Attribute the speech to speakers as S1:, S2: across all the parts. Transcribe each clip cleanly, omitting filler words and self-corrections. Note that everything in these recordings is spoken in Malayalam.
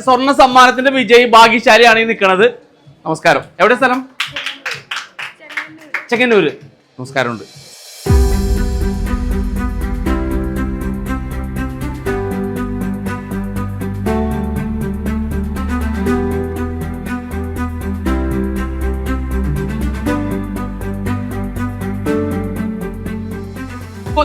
S1: സ്വർണ്ണ സമ്മാനത്തിന്റെ വിജയി ഭാഗ്യശാലിയാണ് ഈ നിൽക്കുന്നത്. നമസ്കാരം. എവിടെ സ്ഥലം? ചെങ്ങന്നൂര്. നമസ്കാരമുണ്ട്.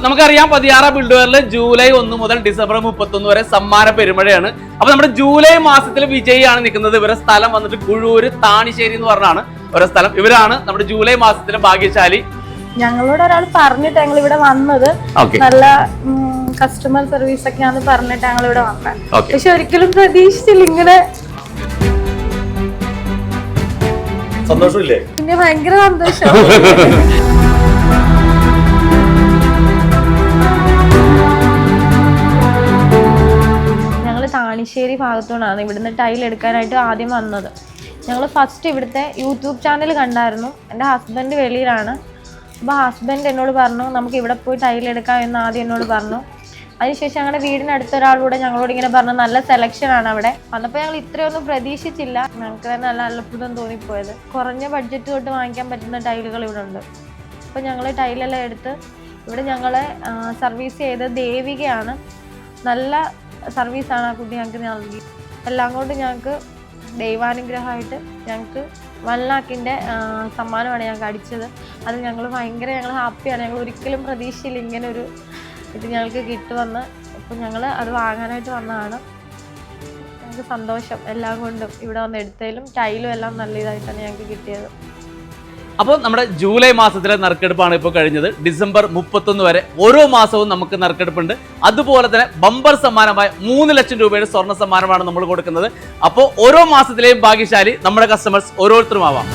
S1: നമുക്കറിയാം 16 ബിൽഡുവറിൽ ജൂലൈ 1 മുതൽ ഡിസംബർ 31 വരെ സമ്മാന പെരുമഴയാണ്. അപ്പൊ നമ്മുടെ ജൂലൈ മാസത്തിലെ വിജയിയാണ് നിൽക്കുന്നത്. ഇവരുടെ സ്ഥലം വന്നിട്ട് കുഴൂര് താണിശ്ശേരി എന്ന് പറഞ്ഞാണ് ഓരോ സ്ഥലം. ഇവരാണ് നമ്മുടെ ജൂലൈ മാസത്തിലെ ഭാഗ്യശാലി.
S2: ഞങ്ങളോട് ഒരാൾ പറഞ്ഞിട്ട് ഞങ്ങൾ ഇവിടെ വന്നത്, നല്ല കസ്റ്റമർ സർവീസ് ഒക്കെയാന്ന് പറഞ്ഞിട്ട് ഞങ്ങൾ ഇവിടെ വന്നത്. പക്ഷെ ഒരിക്കലും പ്രതീക്ഷിച്ചില്ല ഇങ്ങനെ.
S1: സന്തോഷമില്ലേ?
S2: പിന്നെ ഭയങ്കര സന്തോഷം. താണിശ്ശേരി ഭാഗത്തുനിന്നാണ് ഇവിടുന്ന് ടൈൽ എടുക്കാനായിട്ട് ആദ്യം വന്നത്. ഞങ്ങൾ ഫസ്റ്റ് ഇവിടുത്തെ യൂട്യൂബ് ചാനൽ കണ്ടായിരുന്നു. എൻ്റെ ഹസ്ബൻഡ് വെളിയിലാണ്. അപ്പോൾ ഹസ്ബൻഡ് എന്നോട് പറഞ്ഞു നമുക്ക് ഇവിടെ പോയി ടൈൽ എടുക്കാം എന്ന് ആദ്യം എന്നോട് പറഞ്ഞു. അതിനുശേഷം ഞങ്ങളുടെ വീടിനടുത്ത ഒരാളൂടെ ഞങ്ങളോട് ഇങ്ങനെ പറഞ്ഞു നല്ല സെലക്ഷനാണ് അവിടെ. വന്നപ്പോൾ ഞങ്ങൾ ഇത്രയൊന്നും പ്രതീക്ഷിച്ചില്ല. ഞങ്ങൾക്ക് തന്നെ നല്ല അത്ഭുതം തോന്നിപ്പോയത്. കുറഞ്ഞ ബഡ്ജറ്റ് തൊട്ട് വാങ്ങിക്കാൻ പറ്റുന്ന ടൈലുകൾ ഇവിടെ ഉണ്ട്. അപ്പോൾ ഞങ്ങൾ ടൈലെല്ലാം എടുത്ത് ഇവിടെ ഞങ്ങളെ സർവീസ് ചെയ്ത ദേവികയാണ്. നല്ല സർവീസാണ് ആ കുട്ടി ഞങ്ങൾക്ക് നൽകി. എല്ലാം കൊണ്ട് ഞങ്ങൾക്ക് ദൈവാനുഗ്രഹമായിട്ട് ഞങ്ങൾക്ക് 1 ലാഖിൻ്റെ സമ്മാനമാണ് ഞങ്ങൾക്ക് അടിച്ചത്. അത് ഞങ്ങൾ ഹാപ്പിയാണ്. ഞങ്ങൾ ഒരിക്കലും പ്രതീക്ഷയില്ല ഇങ്ങനെ ഒരു ഇത് ഞങ്ങൾക്ക് കിട്ടുമെന്ന്. അപ്പോൾ ഞങ്ങൾ അത് വാങ്ങാനായിട്ട് വന്നതാണ്. ഞങ്ങൾക്ക് സന്തോഷം എല്ലാം കൊണ്ടും. ഇവിടെ വന്ന് എടുത്തതിലും ടൈലും എല്ലാം നല്ല ഇതായിട്ടാണ് ഞങ്ങൾക്ക് കിട്ടിയത്.
S1: അപ്പോൾ നമ്മുടെ ജൂലൈ മാസത്തിലെ നറുക്കെടുപ്പാണ് ഇപ്പോൾ കഴിഞ്ഞത്. ഡിസംബർ 31 വരെ ഓരോ മാസവും നമുക്ക് നറുക്കെടുപ്പുണ്ട്. അതുപോലെ തന്നെ ബമ്പർ സമ്മാനമായ 3 ലക്ഷം രൂപയുടെ സ്വർണ്ണ സമ്മാനമാണ് നമ്മൾ കൊടുക്കുന്നത്. അപ്പോൾ ഓരോ മാസത്തിലെയും ഭാഗ്യശാലി നമ്മുടെ കസ്റ്റമേഴ്സ് ഓരോരുത്തരും ആവാം.